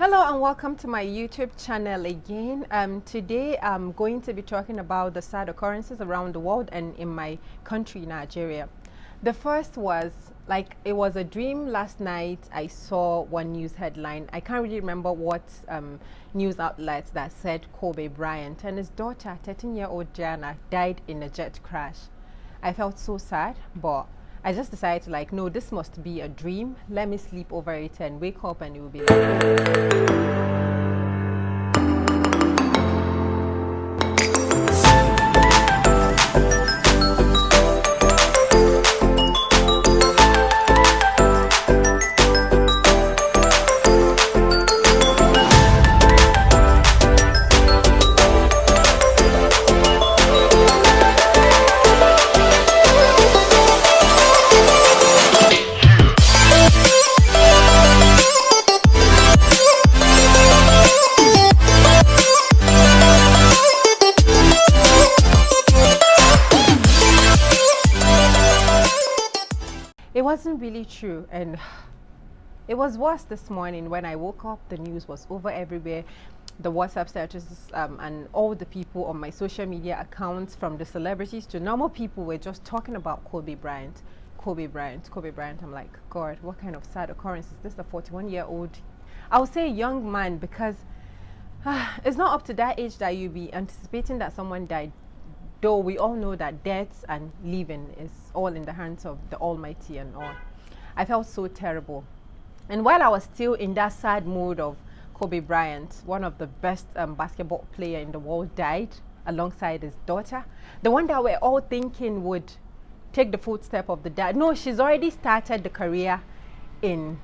Hello and welcome to my YouTube channel again. Today I'm going to be talking about the sad occurrences around the world and in my country, Nigeria. The first was it was a dream last night. I saw one news headline. I can't really remember what news outlet that said Kobe Bryant and his daughter, 13-year-old Gianna, died in a jet crash. I felt so sad, but I just decided no, this must be a dream. Let me sleep over it and wake up and it will be like, it wasn't really true, and it was worse this morning when I woke up. The news was over everywhere. The WhatsApp statuses and all the people on my social media accounts, from the celebrities to normal people, were just talking about Kobe Bryant, Kobe Bryant, Kobe Bryant. I'm like, God, what kind of sad occurrence is this? A 41-year-old, I would say young man, because it's not up to that age that you be anticipating that someone died. Though we all know that death and living is all in the hands of the Almighty and all. I felt so terrible. And while I was still in that sad mood of Kobe Bryant, one of the best basketball player in the world, died alongside his daughter. The one that we're all thinking would take the footstep of the dad. No, she's already started the career in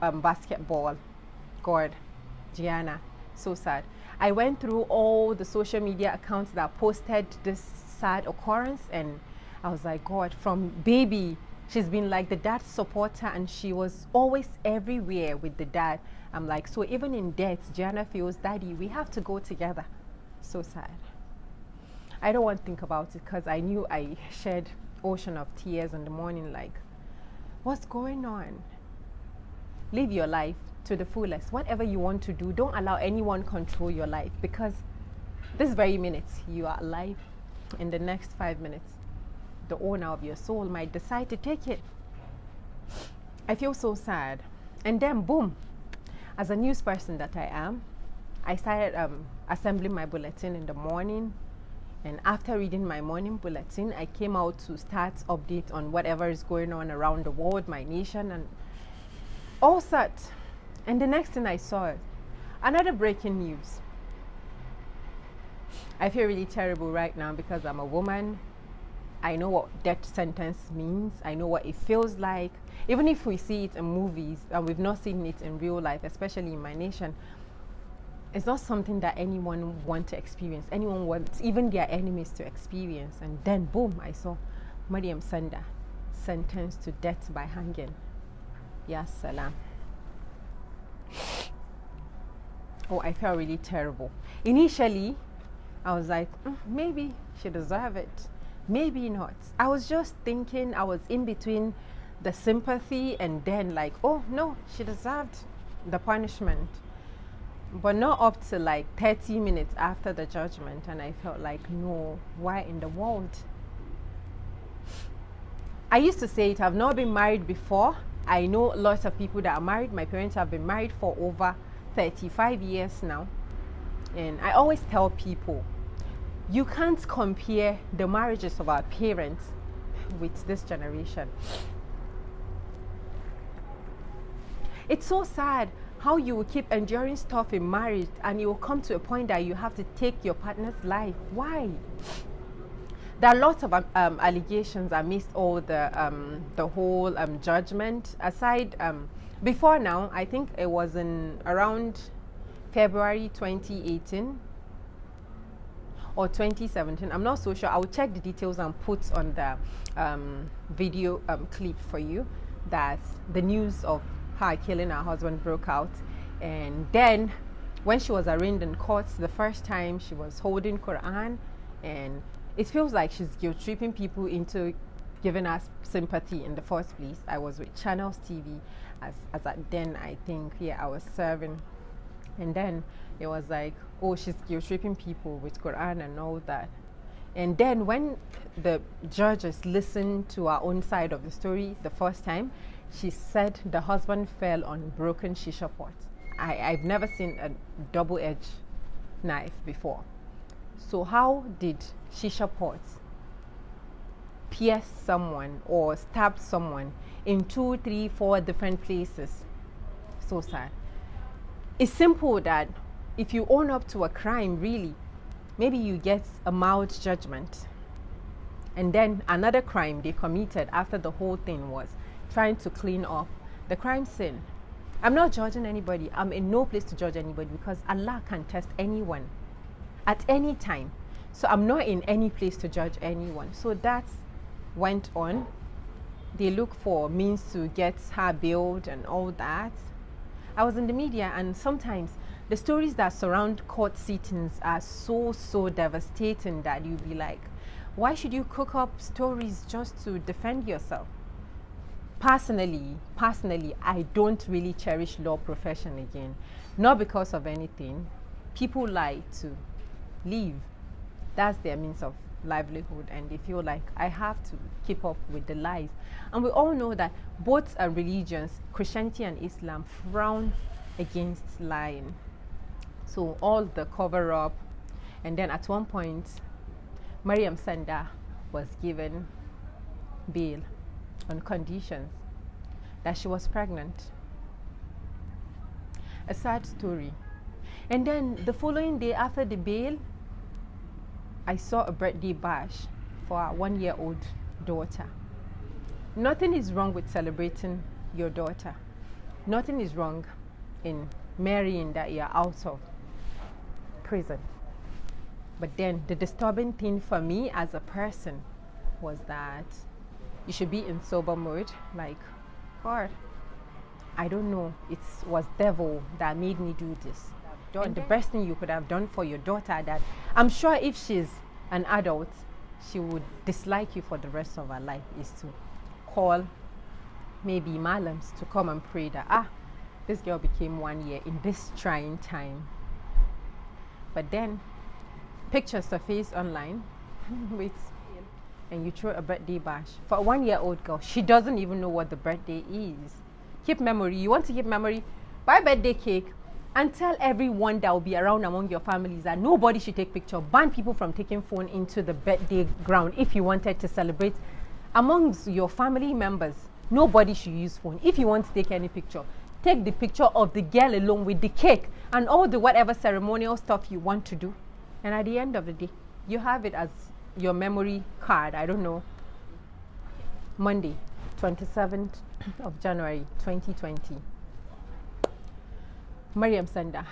basketball. God, Gianna, so sad. I went through all the social media accounts that posted this sad occurrence, and I was like, God, from baby, she's been like the dad's supporter, and she was always everywhere with the dad. I'm like, so even in death, Gianna feels, Daddy, we have to go together. So sad. I don't want to think about it because I knew I shed ocean of tears in the morning, like, what's going on? Live your life to the fullest. Whatever you want to do, don't allow anyone control your life, because this very minute you are alive. In the next 5 minutes, the owner of your soul might decide to take it. I feel so sad. And then boom, as a news person that I am, I started assembling my bulletin in the morning. And after reading my morning bulletin, I came out to start update on whatever is going on around the world, my nation, and all sorts. And the next thing I saw, another breaking news. I feel really terrible right now because I'm a woman. I know what death sentence means. I know what it feels like. Even if we see it in movies and we've not seen it in real life, especially in my nation, it's not something that anyone wants to experience. Anyone wants, even their enemies, to experience. And then boom, I saw Maryam Sanda sentenced to death by hanging. Ya salam. Oh, I felt really terrible. Initially, I was like, maybe she deserved it. Maybe not. I was just thinking, I was in between the sympathy and then like, oh no, she deserved the punishment. But not up to 30 minutes after the judgment. And I felt like, no, why in the world? I used to say it, I've not been married before. I know lots of people that are married. My parents have been married for over 35 years now. And I always tell people, you can't compare the marriages of our parents with this generation. It's so sad how you will keep enduring stuff in marriage and you will come to a point that you have to take your partner's life. Why? There are lots of allegations amidst all the whole judgment. Aside, before now, I think it was in around February 2018 or 2017. I'm not so sure. I will check the details and put on the video clip for you that the news of her killing her husband broke out. And then when she was arraigned in court the first time, she was holding Quran, and it feels like she's guilt-tripping people into giving us sympathy in the first place. I was with Channels TV as at then, I think, yeah, I was serving And then it was like, oh, she's guilt tripping people with Quran and all that. And then when the judges listened to our own side of the story the first time, she said the husband fell on broken shisha pots. I've never seen a double-edged knife before. So how did shisha pots pierce someone or stab someone in 2, 3, 4 different places? So sad. It's simple that if you own up to a crime, really, maybe you get a mild judgment. And then another crime they committed after the whole thing was trying to clean up the crime scene. I'm not judging anybody. I'm in no place to judge anybody because Allah can test anyone at any time. So I'm not in any place to judge anyone. So that went on. They look for means to get her bailed and all that. I was in the media, and sometimes the stories that surround court sittings are so devastating that you'll be like, why should you cook up stories just to defend yourself? Personally, I don't really cherish law profession again. Not because of anything. People like to live. That's their means of livelihood, and they feel like I have to keep up with the lies. And we all know that both religions, Christianity and Islam, frown against lying. So all the cover up, and then at one point Maryam Sanda was given bail on conditions that she was pregnant. A sad story. And then the following day after the bail, I saw a birthday bash for our 1-year-old daughter. Nothing is wrong with celebrating your daughter. Nothing is wrong in marrying that you're out of prison. But then the disturbing thing for me as a person was that you should be in sober mode, like, God, I don't know, it was devil that made me do this. And the best thing you could have done for your daughter, that I'm sure if she's an adult, she would dislike you for the rest of her life, is to call maybe Malams to come and pray that, this girl became 1 year in this trying time. But then pictures surface online with, and you throw a birthday bash for a 1-year-old girl. She doesn't even know what the birthday is. Keep memory. You want to keep memory? Buy birthday cake and tell everyone that will be around among your families that nobody should take picture. Ban people from taking phone into the birthday ground. If you wanted to celebrate amongst your family members, nobody should use phone. If you want to take any picture, take the picture of the girl alone with the cake and all the whatever ceremonial stuff you want to do. And at the end of the day, you have it as your memory card. I don't know. Monday, 27th of January, 2020. Maryam Sanda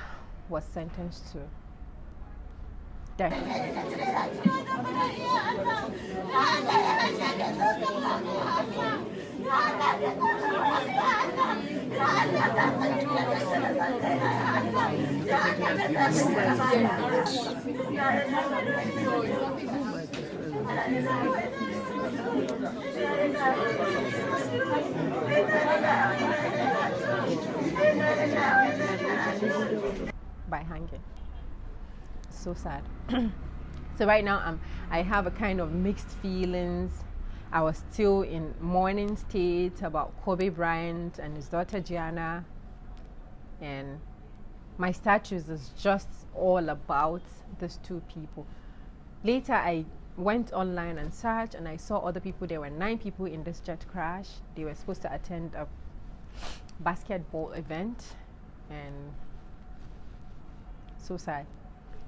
was sentenced to death. By hanging. So sad. So right now I have a kind of mixed feelings. I was still in mourning state about Kobe Bryant and his daughter Gianna, and my status is just all about these two people. Later I went online and searched, and I saw other people. There were 9 people in this jet crash. They were supposed to attend a basketball event, and so sad.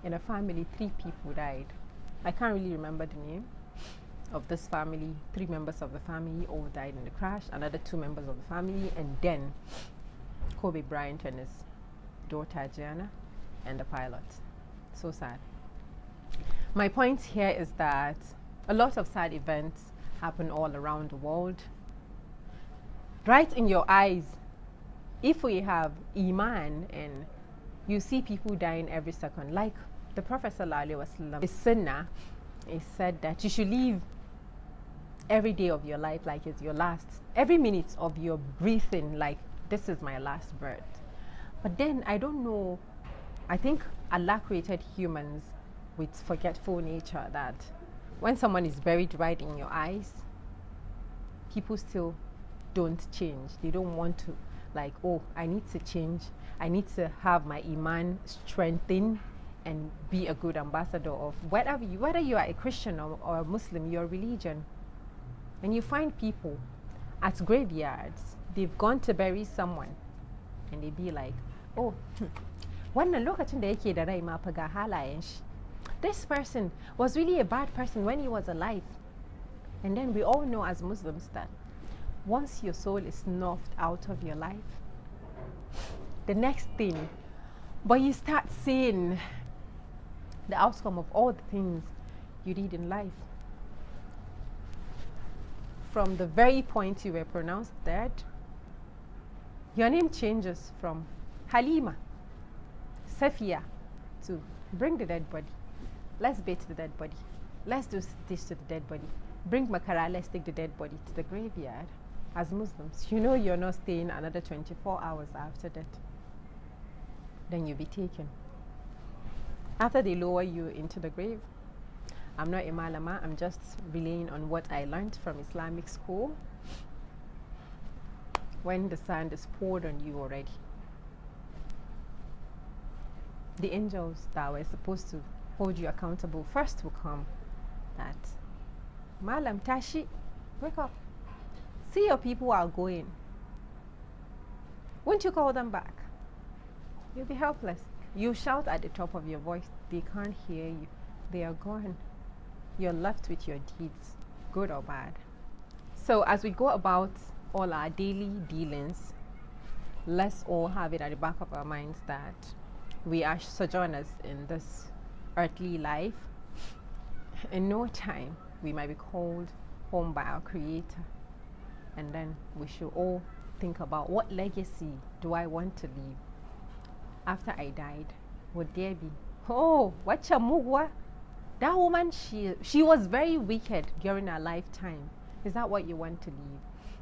In a family, 3 people died. I can't really remember the name of this family. 3 members of the family all died in the crash, another 2 members of the family, and then Kobe Bryant and his daughter Gianna and the pilot. So sad. My point here is that a lot of sad events happen all around the world. Right in your eyes, if we have Iman and you see people dying every second, like the Prophet ﷺ, his sunnah, he said that you should live every day of your life like it's your last. Every minute of your breathing like this is my last breath. But then I don't know I think Allah created humans with forgetful nature, that when someone is buried right in your eyes, people still don't change. They don't want to, like, oh, I need to change. I need to have my iman strengthened and be a good ambassador of whether you are a Christian or a Muslim, your religion. And you find people at graveyards, they've gone to bury someone, and they be like, oh, wannan lokacin da yake da rai ma fa ga halayen shi. This person was really a bad person when he was alive. And then we all know as Muslims that once your soul is snuffed out of your life, the next thing, but you start seeing the outcome of all the things you did in life. From the very point you were pronounced dead, your name changes from Halima, Safia, to bring the dead body. Let's bathe the dead body. Let's do this to the dead body. Bring makara, let's take the dead body to the graveyard. As Muslims, you know you're not staying another 24 hours after that. Then you'll be taken. After they lower you into the grave, I'm not a malama, I'm just relaying on what I learned from Islamic school. When the sand is poured on you already, the angels that were supposed to hold you accountable first will come. That, Malam Tashi, wake up. See your people are going. Won't you call them back? You'll be helpless. You shout at the top of your voice. They can't hear you. They are gone. You're left with your deeds, good or bad. So as we go about all our daily dealings, let's all have it at the back of our minds that we are sojourners in this earthly life. In no time, we might be called home by our Creator. And then we should all think about, what legacy do I want to leave? After I died, would there be, oh, what chamugwa? That woman, she was very wicked during her lifetime. Is that what you want to leave?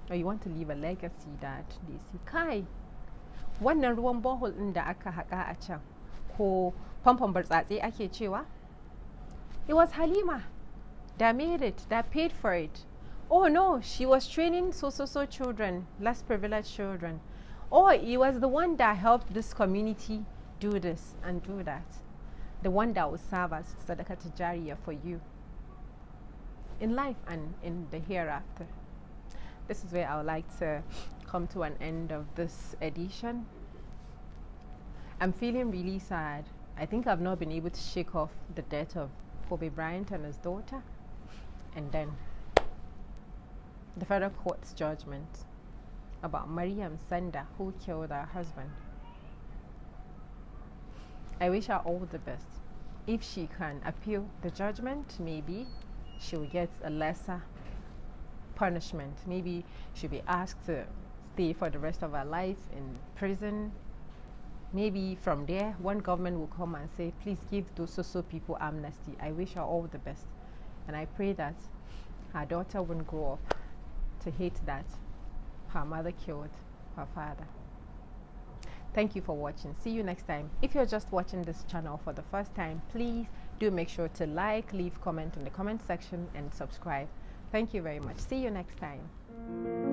Or you want to leave a legacy that they say, kai, wannan ruwan bohol ɗin da aka haƙa a can, ko famfon burtsatse ake cewa? It was Halima that made it, that paid for it. Oh no, she was training so children, less privileged children. Oh, it was the one that helped this community do this and do that. The one that will serve as sadaqah jariyah for you in life and in the hereafter. This is where I would like to come to an end of this edition. I'm feeling really sad. I think I've not been able to shake off the death of Kobe Bryant and his daughter, and then the federal court's judgment about Maryam Sanda, who killed her husband. I wish her all the best. If she can appeal the judgment, maybe she'll get a lesser punishment. Maybe she'll be asked to stay for the rest of her life in prison. Maybe from there, one government will come and say, please give those so people amnesty. I wish her all the best. And I pray that her daughter won't grow up to hate that her mother killed her father. Thank you for watching. See you next time. If you're just watching this channel for the first time, please do make sure to like, leave comment in the comment section, and subscribe. Thank you very much. See you next time.